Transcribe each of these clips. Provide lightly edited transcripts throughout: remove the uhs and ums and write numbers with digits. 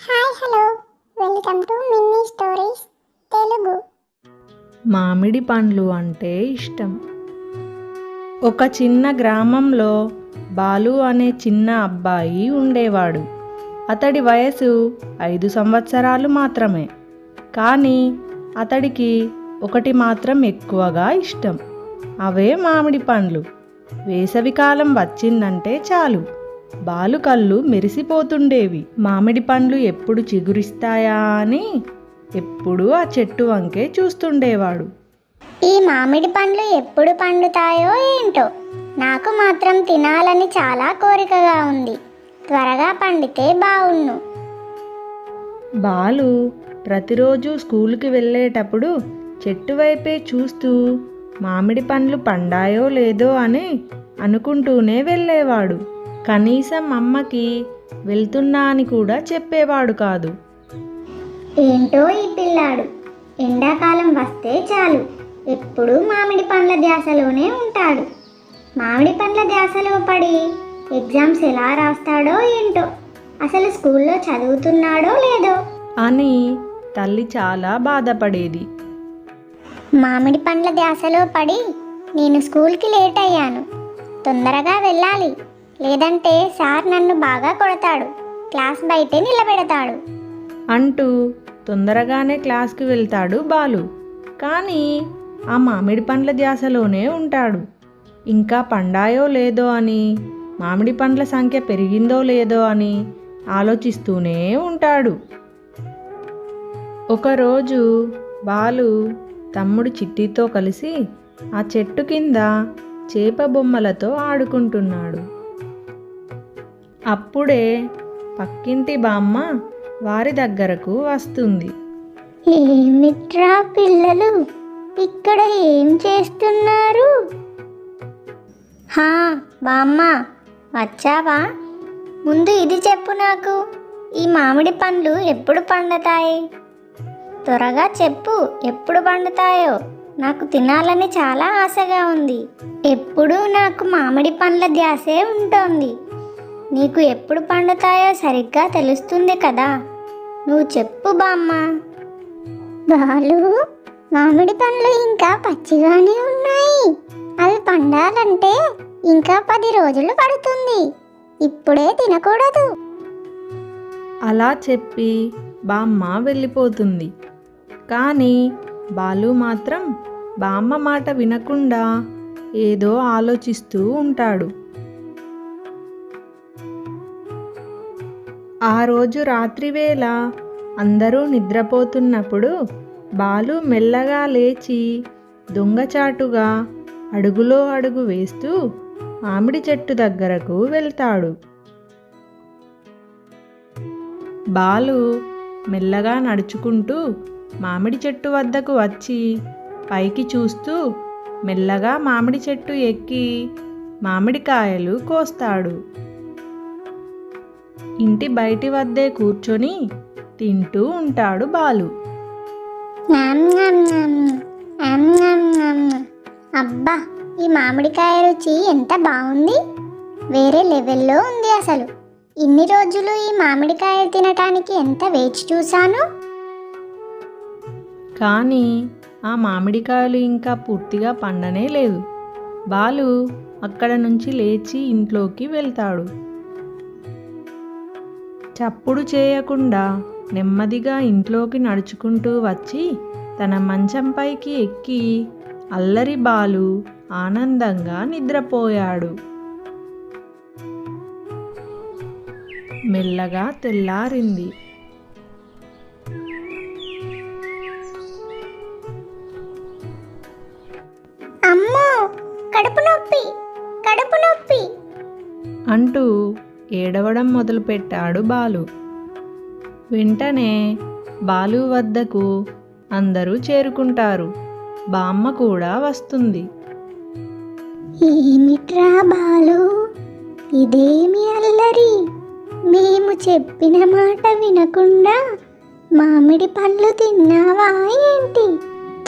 Hi hello welcome to Minnie stories Telugu. మామిడి పండ్లు అంటే ఇష్టం. ఒక చిన్న గ్రామంలో బాలు అనే చిన్న అబ్బాయి ఉండేవాడు. అతడి వయసు 5 సంవత్సరాలు మాత్రమే. కానీ అతడికి ఒకటి మాత్రం ఎక్కువగా ఇష్టం. అవే మామిడి పండ్లు. వేసవికాలం వచ్చిందంటే చాలు బాలు కళ్ళు మెరిసిపోతుండేవి. మామిడి పండ్లు ఎప్పుడు చిగురిస్తాయా అని ఎప్పుడూ ఆ చెట్టు వంకే చూస్తుండేవాడు. ఈ మామిడి పండ్లు ఎప్పుడు పండుతాయో ఏంటో, నాకు మాత్రం తినాలని చాలా కోరికగా ఉంది. త్వరగా పండితే బావుణ్ణు. బాలు ప్రతిరోజు స్కూలుకి వెళ్ళేటప్పుడు చెట్టు వైపే చూస్తూ మామిడి పండ్లు పండాయో లేదో అని అనుకుంటూనే వెళ్ళేవాడు. కనీసం అమ్మకి వెళ్తున్నా అని కూడా చెప్పేవాడు కాదు. ఏంటో ఈ పిల్లాడు, ఎండాకాలం వస్తే చాలు ఎప్పుడూ మామిడి పండ్ల ధ్యాసలోనే ఉంటాడు. మామిడి పండ్ల ధ్యాసలో పడి ఎగ్జామ్స్ ఎలా రాస్తాడో ఏంటో, అసలు స్కూల్లో చదువుతున్నాడో లేదో అని తల్లి చాలా బాధపడేది. మామిడి పండ్ల ధ్యాసలో పడి నేను స్కూల్కి లేట్ అయ్యాను. తొందరగా వెళ్ళాలి, లేదంటే సార్ నన్ను బాగా కొడతాడు, క్లాస్ బయటే నిలబెడతాడు అంటూ తొందరగానే క్లాస్కి వెళ్తాడు బాలు. కానీ ఆ మామిడి పండ్ల ధ్యాసలోనే ఉంటాడు. ఇంకా పండాయో లేదో అని, మామిడి పండ్ల సంఖ్య పెరిగిందో లేదో అని ఆలోచిస్తూనే ఉంటాడు. ఒకరోజు బాలు తమ్ముడు చిట్టితో కలిసి ఆ చెట్టు కింద చేప బొమ్మలతో ఆడుకుంటున్నాడు. అప్పుడే పక్కింటి బామ్మ వారి దగ్గరకు వస్తుంది. ఏమిట్రా పిల్లలు, ఇక్కడ ఏం చేస్తున్నారు? హా బామ్మ, వచ్చావా? ముందు ఇది చెప్పు నాకు, ఈ మామిడి పండ్లు ఎప్పుడు పండుతాయి? త్వరగా చెప్పు, ఎప్పుడు పండుతాయో, నాకు తినాలని చాలా ఆశగా ఉంది. ఎప్పుడూ నాకు మామిడి పండ్ల ధ్యాసే ఉంటుంది. నీకు ఎప్పుడు పండుతాయో సరిగ్గా తెలుస్తుంది కదా, నువ్వు చెప్పు బామ్మ. బాలు, మామిడి పండ్లు ఇంకా పచ్చిగానే ఉన్నాయి. అవి పండాలంటే ఇంకా 10 రోజులు పడుతుంది. ఇప్పుడే తినకూడదు. అలా చెప్పి బామ్మ వెళ్ళిపోతుంది. కానీ బాలు మాత్రం బామ్మ మాట వినకుండా ఏదో ఆలోచిస్తూ ఉంటాడు. ఆ రోజు రాత్రివేళ అందరూ నిద్రపోతున్నప్పుడు బాలు మెల్లగా లేచి దొంగచాటుగా అడుగులో అడుగు వేస్తూ మామిడి చెట్టు దగ్గరకు వెళ్తాడు. బాలు మెల్లగా నడుచుకుంటూ మామిడి చెట్టు వద్దకు వచ్చి పైకి చూస్తూ మెల్లగా మామిడి చెట్టు ఎక్కి మామిడికాయలు కోస్తాడు. ఇంటి బయటి వద్దే కూర్చొని తింటూ ఉంటాడు బాలు. ఞామ్ ఞామ్ ఞామ్, ఞామ్ ఞామ్ ఞామ్. అబ్బా, ఈ మామిడికాయ రుచి ఎంత బాగుంది, వేరే లెవెల్లో ఉంది అసలు. ఇన్ని రోజులు ఈ మామిడికాయ తినటానికి ఎంత వేచి చూశాను. కానీ ఆ మామిడికాయలు ఇంకా పూర్తిగా పండనే లేదు. బాలు అక్కడ నుంచి లేచి ఇంట్లోకి వెళ్తాడు. చప్పుడు చేయకుండా నెమ్మదిగా ఇంట్లోకి నడుచుకుంటూ వచ్చి తన మంచంపైకి ఎక్కి అల్లరి బాలు ఆనందంగా నిద్రపోయాడు. మెల్లగా తెల్లారింది. అమ్మో, కడుపు నొప్పి, కడుపు నొప్పి అంటూ ఏడవడం మొదలుపెట్టాడు బాలు. వెంటనే బాలు వద్దకు అందరూ చేరుకుంటారు. బామ్మ కూడా వస్తుంది. ఏమిట్రా బాలు, ఇదేమి అల్లరి? మేము చెప్పిన మాట వినకుండా మామిడి పండ్లు తిన్నావా ఏంటి?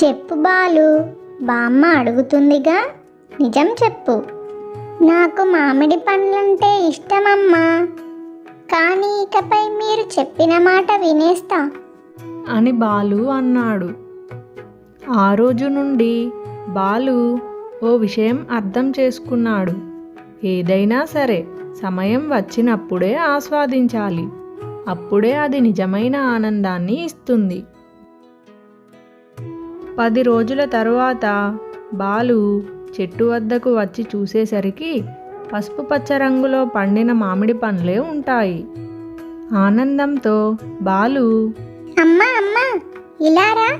చెప్పు బాలు, బామ్మ అడుగుతుందిగా, నిజం చెప్పు. నాకు మామిడి పండ్లంటే ఇష్టమమ్మా, కానీ ఇకపై మీరు చెప్పిన మాట వినేస్తా. అని బాలు అన్నాడు. ఆ రోజు నుండి బాలు ఓ విషయం అర్థం చేసుకున్నాడు. ఏదైనా సరే సమయం వచ్చినప్పుడే ఆస్వాదించాలి. అప్పుడే అది నిజమైన ఆనందాన్ని ఇస్తుంది. 10 రోజుల తరువాత బాలు చెట్టు వద్దకు వచ్చి చూసేసరికి పసుపు పచ్చ రంగులో పండిన మామిడి పండ్లే ఉంటాయి. ఆనందంతో బాలు, అమ్మా అమ్మా, ఇలా రా,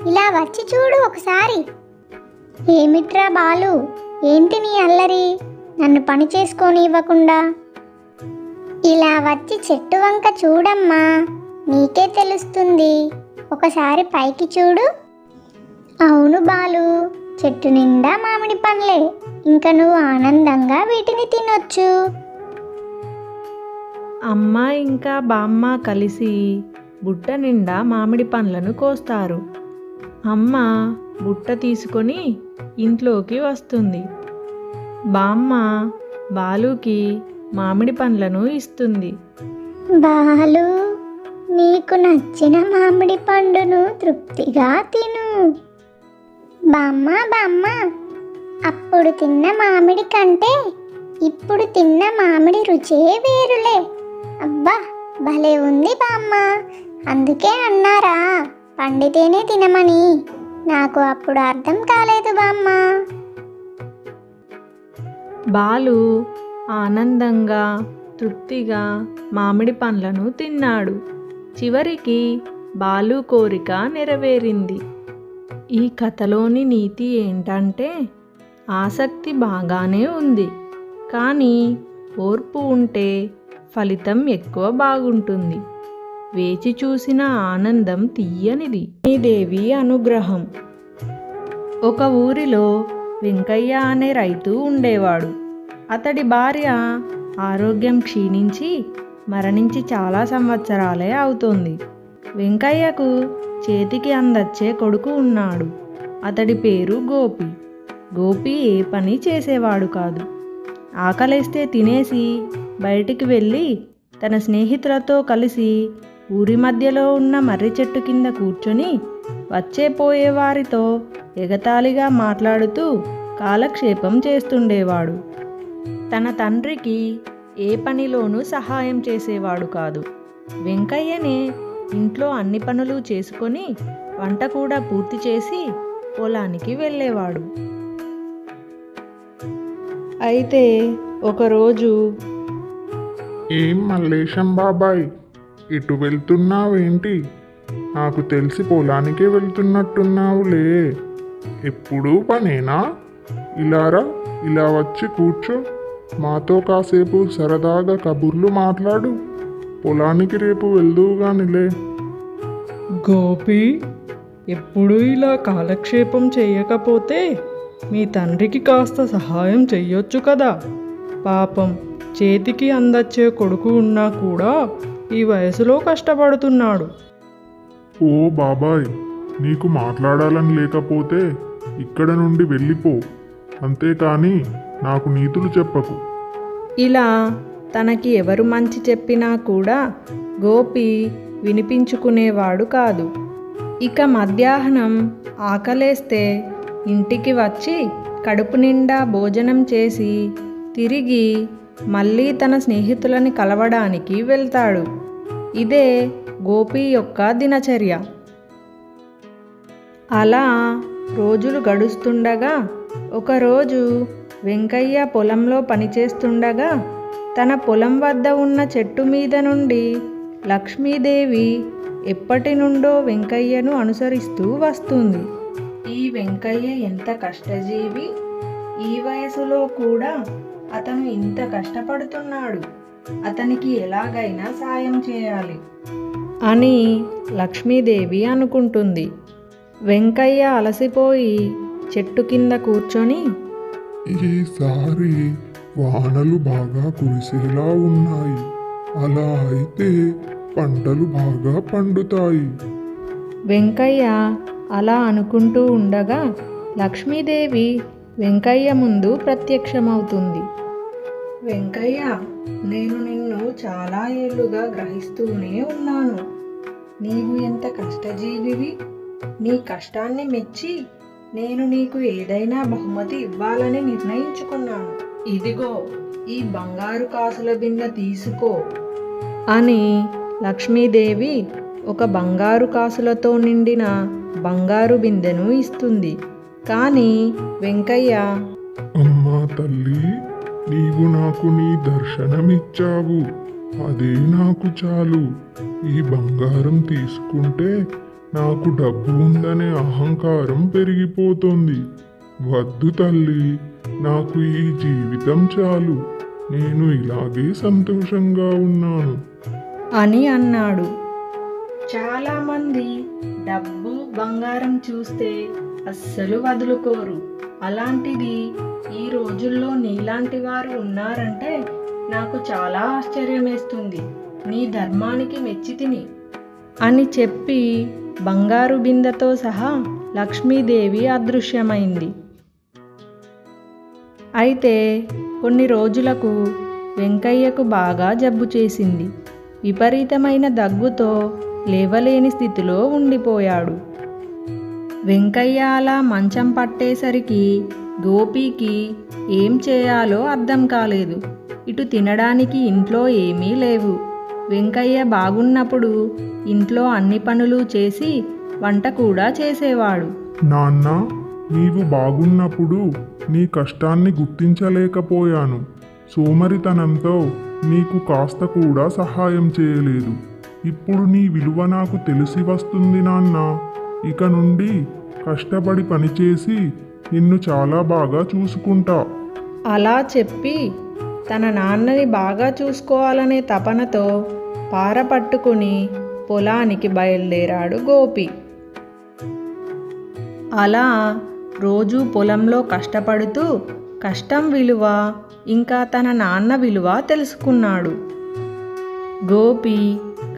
ఇలా వచ్చి చూడు ఒకసారి. ఏమిట్రా బాలు, ఏంటి నీ అల్లరి? నన్ను పని చేసుకొని ఇవ్వకుండా. ఇలా వచ్చి చెట్టు వంక చూడమ్మా, నీకే తెలుస్తుంది. ఒకసారి పైకి చూడు. అవును బాలు, చెట్టు నిండా మామిడి పండ్లే. ఇంకా నువ్వు ఆనందంగా వీటిని తినొచ్చు. అమ్మ ఇంకా బామ్మ కలిసి బుట్ట నిండా మామిడి పండ్లను కోస్తారు. అమ్మ బుట్ట తీసుకొని ఇంట్లోకి వస్తుంది. బామ్మ బాలుకి మామిడి పండ్లను ఇస్తుంది. బాలు, నీకు నచ్చిన మామిడి పండును తృప్తిగా తిను. బామ్మ బామ్మ, అప్పుడు తిన్న మామిడి కంటే ఇప్పుడు తిన్న మామిడి రుచే వేరులే. అబ్బా, భలే ఉంది బామ్మ. అందుకే అన్నారా పండితేనే తినమని. నాకు అప్పుడు అర్థం కాలేదు బామ్మ. బాలు ఆనందంగా తృప్తిగా మామిడి పండ్లను తిన్నాడు. చివరికి బాలు కోరిక నెరవేరింది. ఈ కథలోని నీతి ఏంటంటే, ఆసక్తి బాగానే ఉంది, కానీ ఓర్పు ఉంటే ఫలితం ఎక్కువ బాగుంటుంది. వేచి చూసిన ఆనందం తీయనిది. దేవి అనుగ్రహం. ఒక ఊరిలో వెంకయ్య అనే రైతు ఉండేవాడు. అతడి భార్య ఆరోగ్యం క్షీణించి మరణించి చాలా సంవత్సరాలే అవుతోంది. వెంకయ్యకు చేతికి అందచ్చే కొడుకు ఉన్నాడు. అతడి పేరు గోపి. గోపి ఏ పని చేసేవాడు కాదు. ఆకలేస్తే తినేసి బయటికి వెళ్ళి తన స్నేహితులతో కలిసి ఊరి మధ్యలో ఉన్న మర్రి చెట్టు కింద కూర్చొని వచ్చే పోయే వారితో ఎగతాళిగా మాట్లాడుతూ కాలక్షేపం చేస్తుండేవాడు. తన తండ్రికి ఏ పనిలోనూ సహాయం చేసేవాడు కాదు. వెంకయ్యనే ఇంట్లో అన్ని పనులు చేసుకొని వంట కూడా పూర్తి చేసి పొలానికి వెళ్ళేవాడు. అయితే ఒకరోజు, ఏం మల్లేశం బాబాయ్, ఇటు వెళ్తున్నావేంటి? నాకు తెలిసి పొలానికే వెళ్తున్నట్టున్నావులే. ఎప్పుడూ పనేనా? ఇలారా, ఇలా వచ్చి కూర్చో. మాతో కాసేపు సరదాగా కబుర్లు మాట్లాడు. పొలానికి రేపు వెళ్దువుగానిలే. గోపి, ఎప్పుడు ఇలా కాలక్షేపం చేయకపోతే మీ తండ్రికి కాస్త సహాయం చెయ్యొచ్చు కదా. పాపం, చేతికి అందచ్చే కొడుకు ఉన్నా కూడా ఈ వయసులో కష్టపడుతున్నాడు. ఓ బాబాయ్, నీకు మాట్లాడాలని లేకపోతే ఇక్కడ నుండి వెళ్ళిపో. అంతేకాని నాకు నీతులు చెప్పకు. ఇలా తనకి ఎవరు మంచి చెప్పినా కూడా గోపి వినిపించుకునేవాడు కాదు. ఇక మధ్యాహ్నం ఆకలేస్తే ఇంటికి వచ్చి కడుపు నిండా భోజనం చేసి తిరిగి మళ్ళీ తన స్నేహితులని కలవడానికి వెళ్తాడు. ఇదే గోపి యొక్క దినచర్య. అలా రోజులు గడుస్తుండగా ఒకరోజు వెంకయ్య పొలంలో పనిచేస్తుండగా తన పొలం వద్ద ఉన్న చెట్టు మీద నుండి లక్ష్మీదేవి ఎప్పటి నుండో వెంకయ్యను అనుసరిస్తూ వస్తుంది. ఈ వెంకయ్య ఎంత కష్టజీవి! ఈ వయసులో కూడా అతను ఇంత కష్టపడుతున్నాడు. అతనికి ఎలాగైనా సాయం చేయాలి అని లక్ష్మీదేవి అనుకుంటుంది. వెంకయ్య అలసిపోయి చెట్టు కింద కూర్చొని, ఈసారి వానలు బాగా కురిసేలా ఉన్నాయి. అలా అయితే పంటలు బాగా పండుతాయి. వెంకయ్య అలా అనుకుంటూ ఉండగా లక్ష్మీదేవి వెంకయ్య ముందు ప్రత్యక్షమవుతుంది. వెంకయ్య, నేను నిన్ను చాలా ఏళ్ళుగా గ్రహిస్తూనే ఉన్నాను. నీవు ఎంత కష్టజీవివి. నీ కష్టాన్ని మెచ్చి నేను నీకు ఏదైనా బహుమతి ఇవ్వాలని నిర్ణయించుకున్నాను. ఇదిగో ఈ బంగారు కాసుల బిందె తీసుకో అని లక్ష్మీదేవి ఒక బంగారు కాసులతో నిండిన బంగారు బిందెను ఇస్తుంది. కానీ వెంకయ్య, అమ్మా తల్లి, నీవు నాకు నీ దర్శనమిచ్చావు, అదే నాకు చాలు. ఈ బంగారం తీసుకుంటే నాకు డబ్బు ఉందనే అహంకారం పెరిగిపోతుంది. వద్దు తల్లి, నాకు ఈ జీవితం చాలు. నేను ఇలాగే సంతోషంగా ఉన్నాను అని అన్నాడు. చాలామంది డబ్బు బంగారం చూస్తే అస్సలు వదులుకోరు. అలాంటిది ఈ రోజుల్లో నీలాంటి వారు ఉన్నారంటే నాకు చాలా ఆశ్చర్యమేస్తుంది. నీ ధర్మానికి మెచ్చితిని అని చెప్పి బంగారు బిందెతో సహా లక్ష్మీదేవి అదృశ్యమైంది. అయితే కొన్ని రోజులకు వెంకయ్యకు బాగా జబ్బు చేసింది. విపరీతమైన దగ్గుతో లేవలేని స్థితిలో ఉండిపోయాడు. వెంకయ్య అలా మంచం పట్టేసరికి గోపీకి ఏం చేయాలో అర్థం కాలేదు. ఇటు తినడానికి ఇంట్లో ఏమీ లేవు. వెంకయ్య బాగున్నప్పుడు ఇంట్లో అన్ని పనులు చేసి వంట కూడా చేసేవాడు. నాన్న, నీవు బాగున్నప్పుడు నీ కష్టాన్ని గుర్తించలేకపోయాను. సోమరితనంతో నీకు కాస్త కూడా సహాయం చేయలేదు. ఇప్పుడు నీ విలువ నాకు తెలిసి వస్తుంది నాన్న. ఇక నుండి కష్టపడి పనిచేసి నిన్ను చాలా బాగా చూసుకుంటా. అలా చెప్పి తన నాన్నని బాగా చూసుకోవాలనే తపనతో పార పట్టుకుని పొలానికి బయలుదేరాడు గోపి. అలా రోజు పొలంలో కష్టపడుతూ కష్టం విలువ ఇంకా తన నాన్న విలువ తెలుసుకున్నాడు. గోపి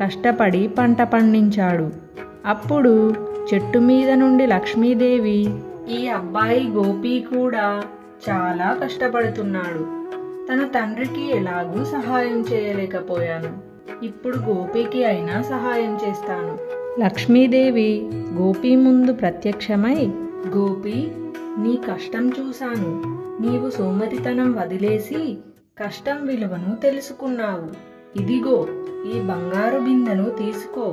కష్టపడి పంట పండించాడు. అప్పుడు చెట్టు మీద నుండి లక్ష్మీదేవి, ఈ అబ్బాయి గోపి కూడా చాలా కష్టపడుతున్నాడు. తన తండ్రికి ఎలాగూ సహాయం చేయలేకపోయాను. ఇప్పుడు గోపికి అయినా సహాయం చేస్తాను. లక్ష్మీదేవి గోపి ముందు ప్రత్యక్షమై, గోపి, నీ కష్టం చూశాను. నీవు సోమరితనం వదిలేసి కష్టం విలువను తెలుసుకున్నావు. ఇదిగో ఈ బంగారు బిందెను తీసుకో.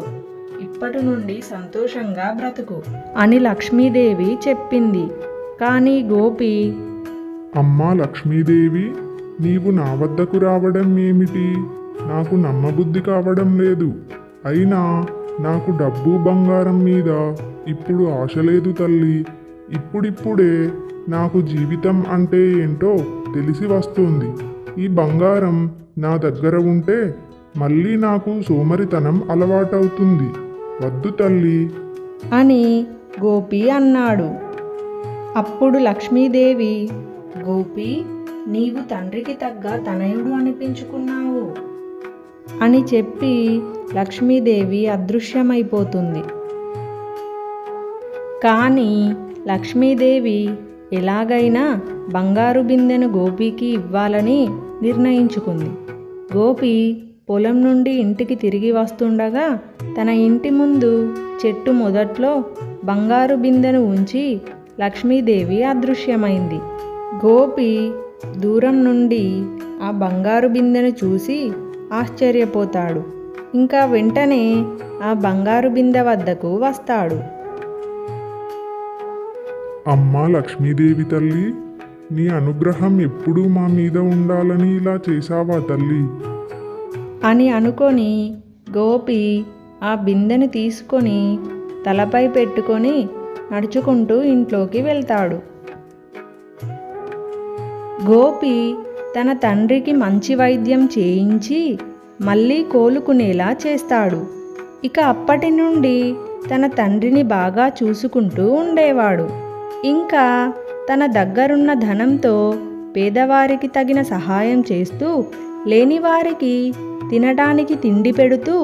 ఇప్పటి నుండి సంతోషంగా బ్రతుకు అని లక్ష్మీదేవి చెప్పింది. కానీ గోపి, అమ్మా లక్ష్మీదేవి, నీవు నా వద్దకు రావడం ఏమిటి? నాకు నమ్మబుద్ధి కావడం లేదు. అయినా నాకు డబ్బు బంగారం మీద ఇప్పుడు ఆశ లేదు తల్లి. ఇప్పుడిప్పుడే నాకు జీవితం అంటే ఏంటో తెలిసి వస్తుంది. ఈ బంగారం నా దగ్గర ఉంటే మళ్ళీ నాకు సోమరితనం అలవాటవుతుంది. వద్దు తల్లి అని గోపి అన్నాడు. అప్పుడు లక్ష్మీదేవి, గోపి, నీవు తండ్రికి తగ్గ తనయుడు అనిపించుకున్నావు అని చెప్పి లక్ష్మీదేవి అదృశ్యమైపోతుంది. కానీ లక్ష్మీదేవి ఎలాగైనా బంగారు బిందెను గోపికి ఇవ్వాలని నిర్ణయించుకుంది. గోపి పొలం నుండి ఇంటికి తిరిగి వస్తుండగా తన ఇంటి ముందు చెట్టు మొదట్లో బంగారు బిందెను ఉంచి లక్ష్మీదేవి అదృశ్యమైంది. గోపి దూరం నుండి ఆ బంగారు బిందెను చూసి ఆశ్చర్యపోతాడు. ఇంకా వెంటనే ఆ బంగారు బిందె వద్దకు వస్తాడు. అమ్మా లక్ష్మీదేవి తల్లి, నీ అనుగ్రహం ఎప్పుడూ మా మీద ఉండాలని ఇలా చేశావా తల్లి? అని అనుకొని గోపి ఆ బిందెను తీసుకొని తలపై పెట్టుకొని నడుచుకుంటూ ఇంట్లోకి వెళ్తాడు. గోపి తన తండ్రికి మంచి వైద్యం చేయించి మళ్ళీ కోలుకునేలా చేస్తాడు. ఇక అప్పటి నుండి తన తండ్రిని బాగా చూసుకుంటూ ఉండేవాడు. ఇంకా తన దగ్గరున్న ధనంతో పేదవారికి తగిన సహాయం చేస్తూ లేనివారికి తినడానికి తిండి పెడుతూ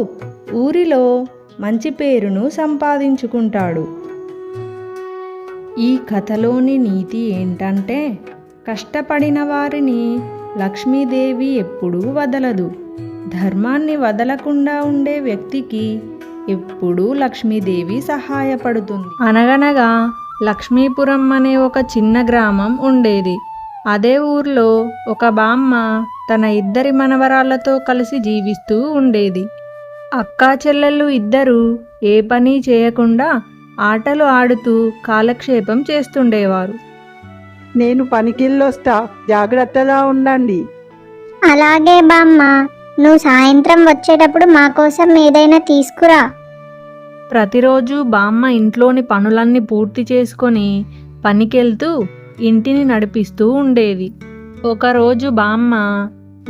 ఊరిలో మంచి పేరును సంపాదించుకుంటాడు. ఈ కథలోని నీతి ఏంటంటే, కష్టపడిన వారిని లక్ష్మీదేవి ఎప్పుడూ వదలదు. ధర్మాన్ని వదలకుండా ఉండే వ్యక్తికి ఎప్పుడూ లక్ష్మీదేవి సహాయపడుతుంది. అనగనగా లక్ష్మీపురం అనే ఒక చిన్న గ్రామం ఉండేది. అదే ఊర్లో ఒక బామ్మ తన ఇద్దరి మనవరాళ్లతో కలిసి జీవిస్తూ ఉండేది. అక్కా చెల్లెళ్ళు ఇద్దరూ ఏ పని చేయకుండా ఆటలు ఆడుతూ కాలక్షేపం చేస్తుండేవారు. నేను పనికెళ్ళొస్తా, జాగ్రత్తగా ఉండండి. అలాగే బామ్మ, నువ్వు సాయంత్రం వచ్చేటప్పుడు మా కోసం ఏదైనా తీసుకురా. ప్రతిరోజు బామ్మ ఇంట్లోని పనులన్నీ పూర్తి చేసుకొని పనికెళ్తూ ఇంటిని నడిపిస్తూ ఉండేది. ఒకరోజు బామ్మ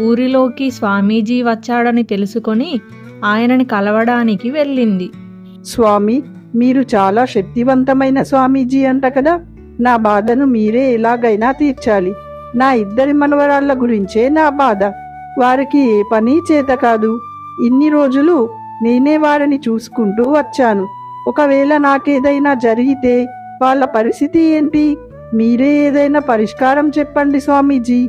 ఊరిలోకి స్వామీజీ వచ్చాడని తెలుసుకొని ఆయనని కలవడానికి వెళ్ళింది. స్వామి, మీరు చాలా శక్తివంతమైన స్వామీజీ అంట కదా. నా బాధను మీరే ఎలాగైనా తీర్చాలి. నా ఇద్దరి మనవరాళ్ల గురించే నా బాధ. వారికి ఏ పని చేత కాదు. ఇన్ని రోజులు నేనే వారిని చూసుకుంటూ వచ్చాను. ఒకవేళ నాకేదైనా జరిగితే వాళ్ళ పరిస్థితి ఏంటి? మీరే ఏదైనా పరిష్కారం చెప్పండి స్వామీజీ.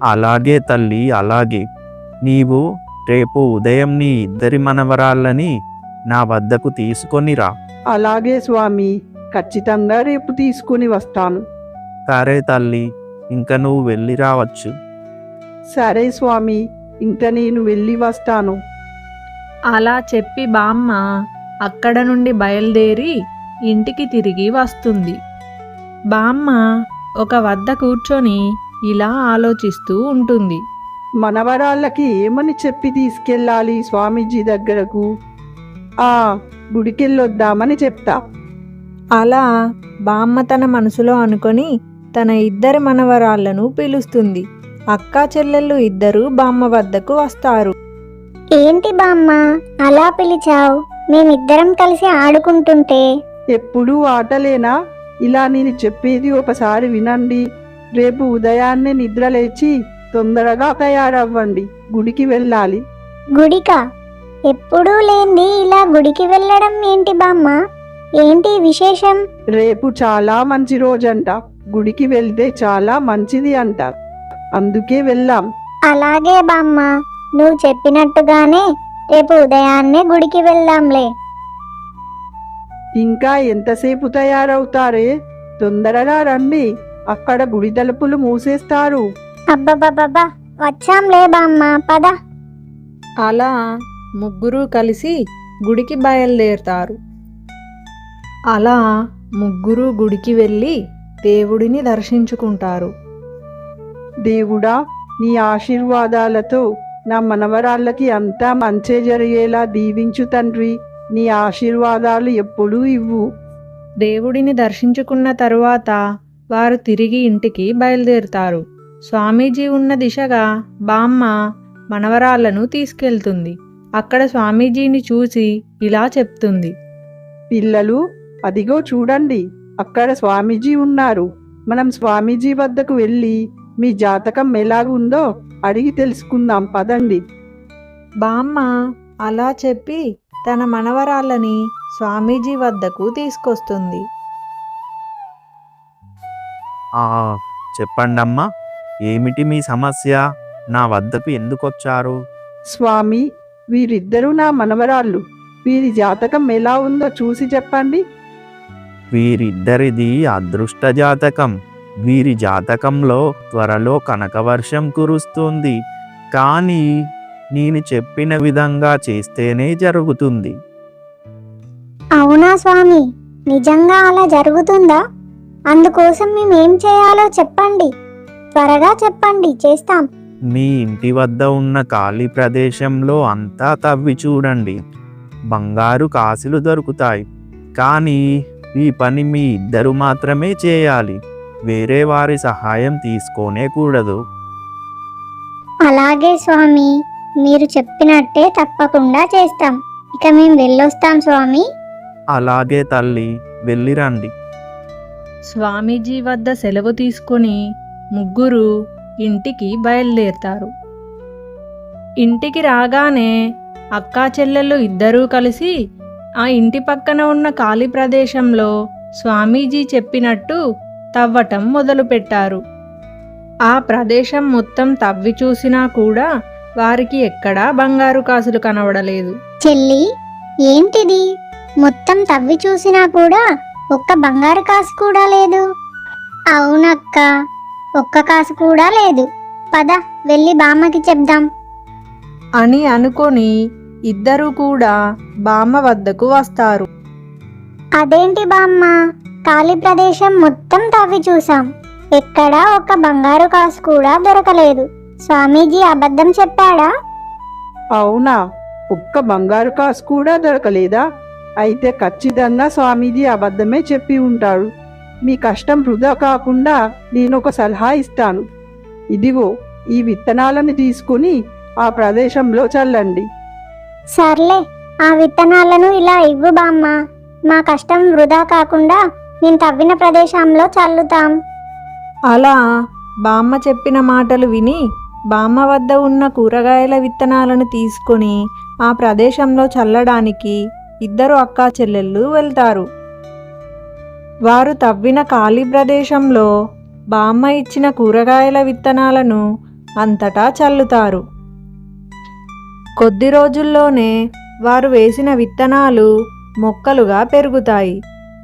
అలాగే తల్లి, అలాగే. నీవు రేపు ఉదయం నీ ఇద్దరి మనవరాళ్ళని నా వద్దకు తీసుకొనిరా. అలాగే స్వామి, ఖచ్చితంగా రేపు తీసుకుని వస్తాను. సరే తల్లి, ఇంక నువ్వు వెళ్ళి రావచ్చు. సరే స్వామి, ఇంక నేను వెళ్ళి వస్తాను. అలా చెప్పి బామ్మ అక్కడ నుండి బయలుదేరి ఇంటికి తిరిగి వస్తుంది. బామ్మ ఒక వద్ద కూర్చొని ఇలా ఆలోచిస్తూ ఉంటుంది. మనవరాళ్ళకి ఏమని చెప్పి తీసుకెళ్ళాలి స్వామీజీ దగ్గరకు? గుడికెళ్ళొద్దామని చెప్తా. అలా బామ్మ తన మనసులో అనుకొని తన ఇద్దరి మనవరాళ్లను పిలుస్తుంది. అక్కా చెల్లెళ్ళు ఇద్దరూ బామ్మ వద్దకు వస్తారు. ఏంటి బామ్మ అలా పిలిచావు? మేమిద్దరం కలిసి ఆడుకుంటుంటే. ఎప్పుడూ ఆటలేనా? ఇలా నేను చెప్పేది ఒకసారి వినండి. రేపు ఉదయాన్నే నిద్రలేచి తొందరగా తయారవ్వండి, గుడికి వెళ్ళాలి. గుడికా? ఎప్పుడూ లేంది ఇలా గుడికి వెళ్ళడం ఏంటి బామ్మ? ఏంటి విశేషం? రేపు చాలా మంచి రోజంట. గుడికి వెళ్తే చాలా మంచిది అంట. అందుకే వెళ్ళాం. అలాగే బామ్మ, నువ్వు చెప్పినట్టుగానే రేపు ఉదయాన్నే గుడికి వెళ్దాంలే. ఇంకా ఎంతసేపు తయారవుతారే? తొందరగా రండి, అక్కడ గుడి తలుపులు మూసేస్తారు. అబ్బబ్బబ్బబ్బా, వచ్చాంలే బామ్మ, పద. అలా ముగ్గురు కలిసి గుడికి బయలుదేరుతారు. అలా ముగ్గురు గుడికి వెళ్ళి దేవుడిని దర్శించుకుంటారు. దేవుడా, నీ ఆశీర్వాదాలతో నా మనవరాళ్ళకి అంతా మంచే జరిగేలా దీవించు తండ్రి. నీ ఆశీర్వాదాలు ఎప్పుడూ ఇవ్వు. దేవుడిని దర్శించుకున్న తరువాత వారు తిరిగి ఇంటికి బయలుదేరుతారు. స్వామీజీ ఉన్న దిశగా బామ్మ మనవరాళ్లను తీసుకెళ్తుంది. అక్కడ స్వామీజీని చూసి ఇలా చెప్తుంది. పిల్లలు, అదిగో చూడండి, అక్కడ స్వామీజీ ఉన్నారు. మనం స్వామీజీ వద్దకు వెళ్ళి మీ జాతకం ఎలాగుందో అడిగి తెలుసుకుందాం, పదండి. బామ్మ అలా చెప్పి తన మనవరాళ్ళని స్వామీజీ వద్దకు తీసుకొస్తుంది. చెప్పండమ్మా, ఏమిటి మీ సమస్య? నా వద్దకు ఎందుకొచ్చారు? స్వామి, వీరిద్దరూ నా మనవరాళ్ళు. వీరి జాతకం ఎలా ఉందో చూసి చెప్పండి. వీరిద్దరిది అదృష్ట జాతకం. వీరి జాతకంలో త్వరలో కనకవర్షం కురుస్తుంది. కానీ నేను చెప్పిన విధంగా చేస్తేనే జరుగుతుంది. అవునా స్వామి, నిజంగా అలా జరుగుతుందా? అందుకోసం మేమేం చేయాలో చెప్పండి, త్వరగా చెప్పండి, చేస్తాం. మీ ఇంటి వద్ద ఉన్న ఖాళీ ప్రదేశంలో అంతా తవ్వి చూడండి. బంగారు కాసులు దొరుకుతాయి. కానీ ఈ పని మీ ఇద్దరు మాత్రమే చేయాలి. వేరే వారి సహాయం తీసుకోనే కూడదు. అలాగే స్వామి, మీరు చెప్పినట్టే తప్పకుండా చేస్తాం. ఇక మేము వెళ్ళొస్తాం స్వామి. అలాగే తల్లి, వెళ్ళిరండి. స్వామీజీ వద్ద సెలవు తీసుకొని ముగ్గురు ఇంటికి బయలుదేరుతారు. ఇంటికి రాగానే అక్కా చెల్లెళ్ళు ఇద్దరూ కలిసి ఆ ఇంటి పక్కన ఉన్న ఖాళీ ప్రదేశంలో స్వామీజీ చెప్పినట్టు తవ్వటం మొదలుపెట్టారు. ఆ ప్రదేశం మొత్తం తవ్వి చూసినా కూడా వారికి ఎక్కడా బంగారు కాసులు కనబడలేదు. చెల్లి, ఏంటిది? మొత్తం తవ్వి చూసినా కూడా ఒక్క బంగారు కాసు కూడా లేదు. అవునక్క, ఒక్క కాసు కూడా లేదు. పద వెళ్ళి బామ్మకి చెప్దాం అని అనుకొని ఇద్దరూ కూడా బామ్మ వద్దకు వస్తారు. అదేంటి బామ్మ, ఖాళీ ప్రదేశం మొత్తం తవ్వి చూసాం, ఎక్కడా ఒక్క బంగారు కాసు కూడా దొరకలేదు. స్వామీజీ అబద్ధం చెప్పాడా? అవునా? ఒక్క బంగారు కాసు కూడా దొరకలేదా? అయితే ఖచ్చితంగా స్వామీజీ అబద్ధమే చెప్పి ఉంటాడు. మీ కష్టం వృధా కాకుండా నేను ఒక సలహా ఇస్తాను. ఇదిగో ఈ విత్తనాలను తీసుకుని ఆ ప్రదేశంలో చల్లండి. సర్లే, ఆ విత్తనాలను ఇలా ఇవ్వు బామ్మ. మా కష్టం వృధా కాకుండా నేను తవ్విన ప్రదేశంలో చల్లుతాం. అలా బామ్మ చెప్పిన మాటలు విని బామ్మ వద్ద ఉన్న కూరగాయల విత్తనాలను తీసుకొని ఆ ప్రదేశంలో చల్లడానికి ఇద్దరు అక్కా చెల్లెళ్ళు వెళ్తారు. వారు తవ్విన ఖాళీ ప్రదేశంలో బామ్మ ఇచ్చిన కూరగాయల విత్తనాలను అంతటా చల్లుతారు. కొద్ది రోజుల్లోనే వారు వేసిన విత్తనాలు మొక్కలుగా పెరుగుతాయి.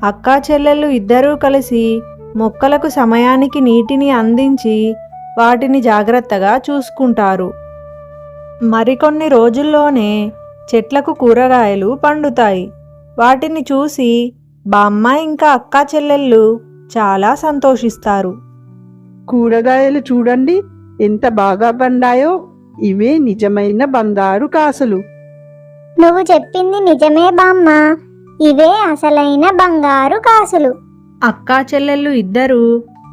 అక్కా చెల్లెళ్ళు ఇద్దరూ కలిసి మొక్కలకు సమయానికి నీటిని అందించి వాటిని జాగ్రత్తగా చూసుకుంటారు. మరికొన్ని రోజుల్లోనే చెట్లకు కూరగాయలు పండుతాయి. వాటిని చూసి బామ్మ ఇంకా అక్కా చెల్లెళ్ళు చాలా సంతోషిస్తారు. కూరగాయలు చూడండి ఎంత బాగా పండాయో. ఇవే నిజమైన బంగారు కాసులు. నువ్వు చెప్పింది నిజమే బామ్మ, ఇవే అసలైన బంగారు కాసులు. అక్కా చెల్లెళ్ళు ఇద్దరూ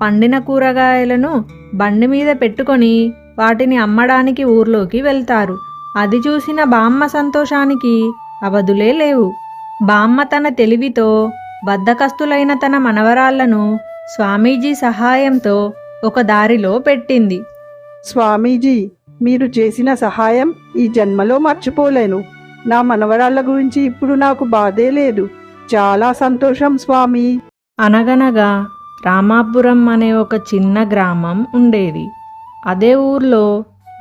పండిన కూరగాయలను బండి మీద పెట్టుకొని వాటిని అమ్మడానికి ఊర్లోకి వెళ్తారు. అది చూసిన బామ్మ సంతోషానికి అవధులే లేవు. బామ్మ తన తెలివితో బద్ధకస్తులైన తన మనవరాళ్లను స్వామీజీ సహాయంతో ఒక దారిలో పెట్టింది. స్వామీజీ, మీరు చేసిన సహాయం ఈ జన్మలో మర్చిపోలేను. నా మనవరాళ్ళ గురించి ఇప్పుడు నాకు బాధే లేదు. చాలా సంతోషం స్వామి. అనగనగా రామాపురం అనే ఒక చిన్న గ్రామం ఉండేది. అదే ఊర్లో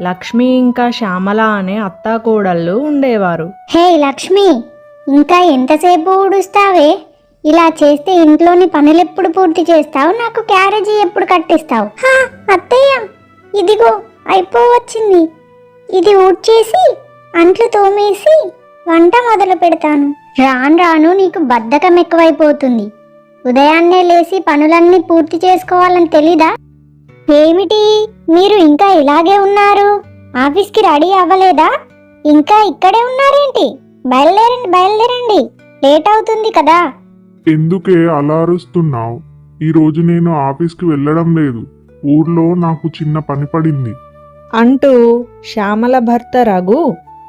లక్ష్మి ఇంకా శ్యామల అనే అత్తాకోడళ్ళు ఉండేవారు. హే లక్ష్మి, ఇంకా ఎంతసేపు ఊడుస్తావే? ఇలా చేస్తే ఇంట్లోని పనులెప్పుడు పూర్తి చేస్తావు? నాకు క్యారేజీ ఎప్పుడు కట్టిస్తావు? అత్తయ్య, ఇదిగో అయిపోవచ్చింది. ఇది ఊడ్చేసి అంట్లు తోమేసి వంట మొదలు పెడతాను. రాను రాను నీకు బద్ధకం ఎక్కువైపోతుంది. ఉదయాన్నే లేచి పనులన్నీ పూర్తి చేసుకోవాలని తెలీదా? ఏమిటి మీరు ఇంకా ఇలాగే ఉన్నారు? ఆఫీస్కి రెడీ అవ్వలేదా? ఇంకా ఇక్కడే ఉన్నారేంటి? బయలుదేరండి బయలుదేరండి, లేట్ అవుతుంది కదా. ఎందుకే అలా అరుస్తున్నావు? ఈరోజు నేను ఆఫీస్కి వెళ్ళడం లేదు. ఊర్లో నాకు చిన్న పని పడింది అంటూ శ్యామల భర్త రఘు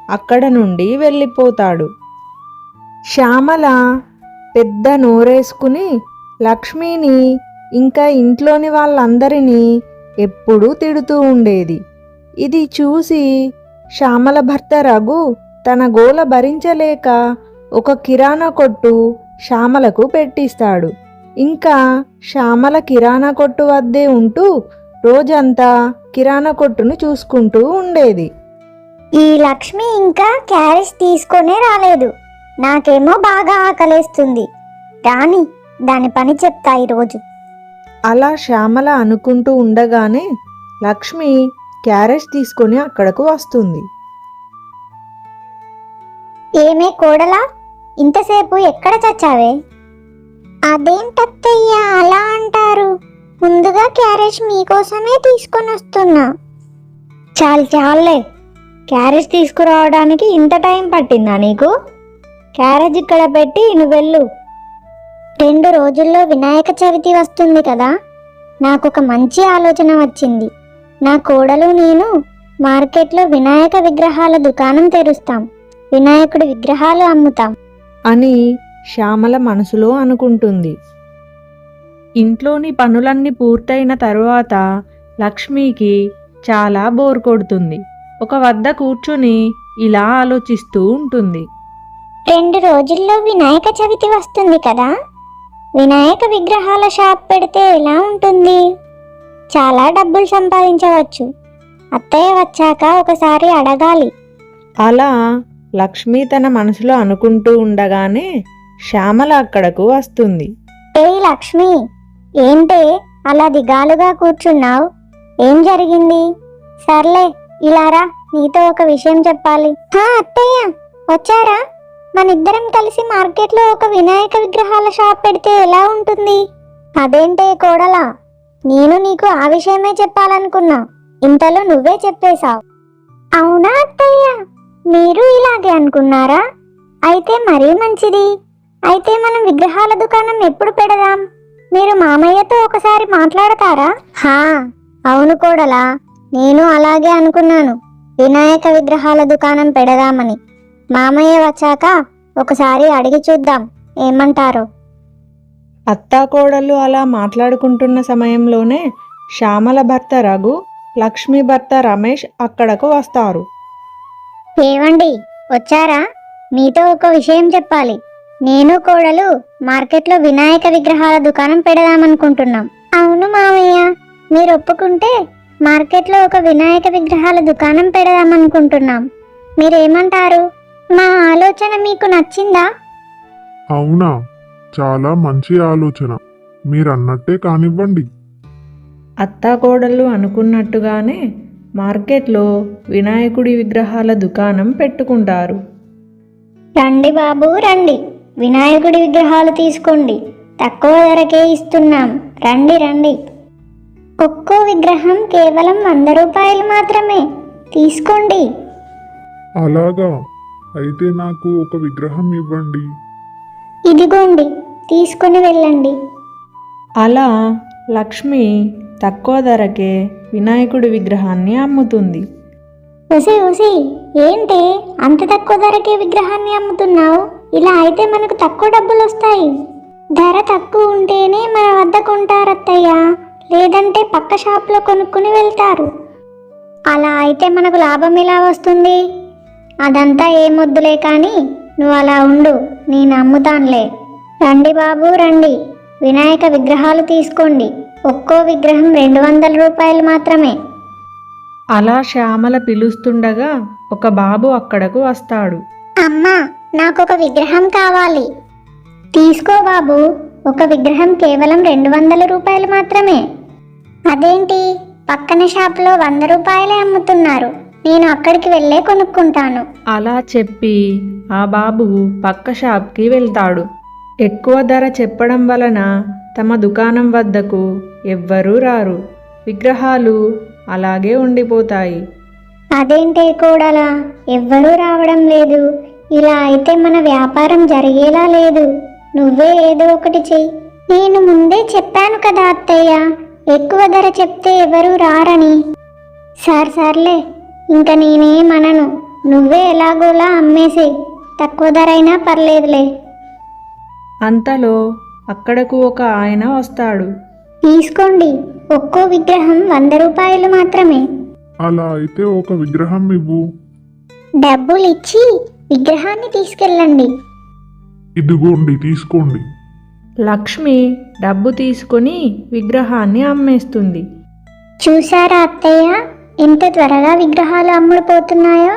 అక్కడ నుండి వెళ్ళిపోతాడు. శ్యామల పెద్ద నోరేసుకుని లక్ష్మిని ఇంకా ఇంట్లోని వాళ్ళందరినీ ఎప్పుడూ తిడుతూ ఉండేది. ఇది చూసి శ్యామల భర్త రఘు తన గోల భరించలేక ఒక కిరాణా కొట్టు శ్యామలకు పెట్టిస్తాడు. ఇంకా శ్యామల కిరాణా కొట్టు వద్దే ఉంటూ రోజంతా కిరాణా కొట్టును చూసుకుంటూ ఉండేది. ఈ లక్ష్మి ఇంకా క్యారేజ్ తీసుకొనే రాలేదు. నాకేమో బాగా ఆకలేస్తుంది. రాని, దాని పని చెప్తా ఈరోజు. అలా శ్యామల అనుకుంటూ ఉండగానే లక్ష్మి క్యారేజ్ తీసుకొని అక్కడకు వస్తుంది. ఏమే కోడలా, ఇంతసేపు ఎక్కడ చచ్చావే? అదేంటత్తయ్య అలా అంటారు? ముందుగా క్యారేజ్ మీకోసమే తీసుకొని వస్తున్నా. చాలే, క్యారేజ్ తీసుకురావడానికి ఇంత టైం పట్టిందా నీకు? క్యారేజ్ ఇక్కడ పెట్టి నువ్వు వెళ్ళు. 2 రోజుల్లో వినాయక చవితి వస్తుంది కదా. నాకు ఒక మంచి ఆలోచన వచ్చింది. నా కోడలు నేను మార్కెట్లో వినాయక విగ్రహాల దుకాణం తెరుస్తాం. వినాయకుడి విగ్రహాలు అమ్ముతాం అని శ్యామల మనసులో అనుకుంటుంది. ఇంట్లోని పనులన్నీ పూర్తయిన తరువాత లక్ష్మికి చాలా బోర్ కొడుతుంది. ఒక వద్ద కూర్చుని ఇలా ఆలోచిస్తూ ఉంటుంది. 2 రోజుల్లో వినాయక చవితి వస్తుంది కదా. వినాయక విగ్రహాల షాప్ పెడితే ఎలా ఉంటుంది? చాలా డబ్బులు సంపాదించవచ్చు. అత్తయ్య వచ్చాక ఒకసారి అడగాలి. అలా లక్ష్మి తన మనసులో అనుకుంటూ ఉండగానే శ్యామల అక్కడకు వస్తుంది. ఏయ్ లక్ష్మి, ఏంటే అలా దిగాలుగా కూర్చున్నావు? ఏం జరిగింది? సర్లే, ఇలారా, నీతో ఒక విషయం చెప్పాలి. అత్తయ్య వచ్చారా? మనిద్దరం కలిసి మార్కెట్లో ఒక వినాయక విగ్రహాల షాప్ పెడితే ఎలా ఉంటుంది? అదేంటే కోడలా, నేను నీకు ఆ విషయమే చెప్పాలనుకున్నా, ఇంతలో నువ్వే చెప్పేశావు. అవునా అత్తయ్య, మీరు ఇలాగే అనుకున్నారా? అయితే మరీ మంచిది. అయితే మనం విగ్రహాల దుకాణం ఎప్పుడు పెడదాం? మీరు మామయ్యతో ఒకసారి మాట్లాడతారా? అవును కోడలా, నేను అలాగే అనుకున్నాను, వినాయక విగ్రహాల దుకాణం పెడదామని. మామయ్య వచ్చాక ఒకసారి అడిగి చూద్దాం, ఏమంటారో. అత్తాకోడళ్ళు అలా మాట్లాడుకుంటున్న సమయంలోనే శ్యామల భర్త రఘు, లక్ష్మి భర్త రమేష్ అక్కడకు వస్తారు. ఏవండి, వచ్చారా? మీతో ఒక విషయం చెప్పాలి. నేను కోడలు మార్కెట్లో వినాయక విగ్రహాల దుకాణం పెడదామనుకుంటున్నాం. అవును మామయ్య, మీరు ఒప్పుకుంటే మార్కెట్లో ఒక వినాయక విగ్రహాల దుకాణం పెడదామనుకుంటున్నాం. మీరేమంటారు? మా ఆలోచన మీకు నచ్చిందా? అవునా, చాలా మంచి ఆలోచన. మీరన్నట్టే కానివ్వండి. అత్తాకోడళ్ళు అనుకున్నట్టుగానే మార్కెట్లో వినాయకుడి విగ్రహాల దుకాణం పెట్టుకుంటారు. రండి బాబు రండి, వినాయకుడి విగ్రహాలు తీసుకోండి, తక్కువ ధరకే ఇస్తున్నాం, రండి రండి. ఒక్కో విగ్రహం కేవలం 100 రూపాయలు మాత్రమే, తీసుకోండి. అలాగా, అయితే నాకు ఒక విగ్రహం ఇవ్వండి. ఇదిగోండి, తీసుకుని వెళ్ళండి. అలా లక్ష్మి తక్కువ ధరకే వినాయకుడి విగ్రహాన్ని అమ్ముతుంది. ఒసి ఏంటి అంత తక్కువ ధరకే విగ్రహాన్ని అమ్ముతున్నావు? ఇలా అయితే మనకు తక్కువ డబ్బులు వస్తాయి. ధర తక్కువ ఉంటేనే మన వద్ద కొంటారత్తయ్య, లేదంటే పక్క షాప్లో కొనుక్కుని వెళ్తారు. అలా అయితే మనకు లాభం ఎలా వస్తుంది? అదంతా ఏమొద్దులే కానీ నువ్వు అలా ఉండు, నేను అమ్ముతానులే. రండి బాబు రండి, వినాయక విగ్రహాలు తీసుకోండి. ఒక్కో విగ్రహం 200 రూపాయలు మాత్రమే. అలా శ్యామల పిలుస్తుండగా ఒక బాబు అక్కడకు వస్తాడు. అమ్మా, నాకొక విగ్రహం కావాలి. తీసుకో బాబు, ఒక విగ్రహం కేవలం 200 రూపాయలు మాత్రమే. అదేంటి, పక్కన షాప్లో 100 రూపాయలే అమ్ముతున్నారు, నేను అక్కడికి వెళ్ళే కొనుక్కుంటాను. అలా చెప్పి ఆ బాబు పక్క షాప్కి వెళ్తాడు. ఎక్కువ ధర చెప్పడం వలన తమ దుకాణం వద్దకు ఎవ్వరూ రారు. విగ్రహాలు అలాగే ఉండిపోతాయి. అదేంటే కోడలా, ఎవ్వరూ రావడం లేదు? ఇలా అయితే మన వ్యాపారం జరిగేలా లేదు. నువ్వే ఏదో ఒకటి చెయ్యి. నేను ముందే చెప్పాను కదా అత్తయ్య, ఎక్కువ ధర చెప్తే ఎవరూ రారని. సర్లే, ఇంకా నేనేమనను, నువ్వే ఎలాగోలా అమ్మేసేయ్, తక్కువ ధర అయినా పర్లేదులే. అంతలో అక్కడకు ఒక ఆయన వస్తాడు. తీసుకోండి, ఒక్కో విగ్రహం 100 రూపాయలు మాత్రమే. అలా అయితే ఒక విగ్రహం ఇవ్వు. డబ్బులు ఇచ్చి విగ్రహాన్ని తీసుకెళ్ళండి. ఇదిగోండి, తీసుకోండి. లక్ష్మి డబ్బు తీసుకొని విగ్రహాన్ని అమ్మేస్తుంది. చూసారా అత్తయ్య, ఎంత త్వరగా విగ్రహాలు అమ్ముడుపోతున్నాయో?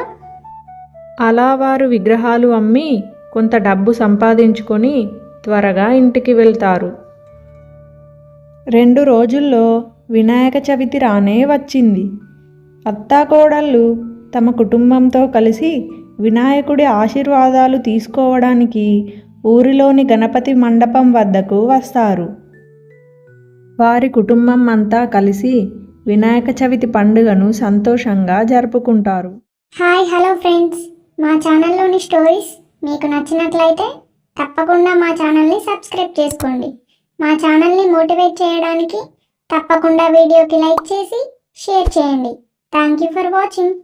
అలా వారు విగ్రహాలు అమ్మి కొంత డబ్బు సంపాదించుకొని త్వరగా ఇంటికి వెళ్తారు. 2 రోజుల్లో వినాయక చవితి రానే వచ్చింది. అత్తాకోడళ్ళు తమ కుటుంబంతో కలిసి వినాయకుడి ఆశీర్వాదాలు తీసుకోవడానికి ఊరిలోని గణపతి మండపం వద్దకు వస్తారు. వారి కుటుంబం అంతా కలిసి వినాయక చవితి పండుగను సంతోషంగా జరుపుకుంటారు. హలో ఫ్రెండ్స్, మా ఛానల్లోని స్టోరీస్ మీకు నచ్చినట్లయితే తప్పకుండా మా ఛానల్ని సబ్స్క్రైబ్ చేసుకోండి. మా ఛానల్ని మోటివేట్ చేయడానికి తప్పకుండా వీడియోకి లైక్ చేసి షేర్ చేయండి. Thank you for watching.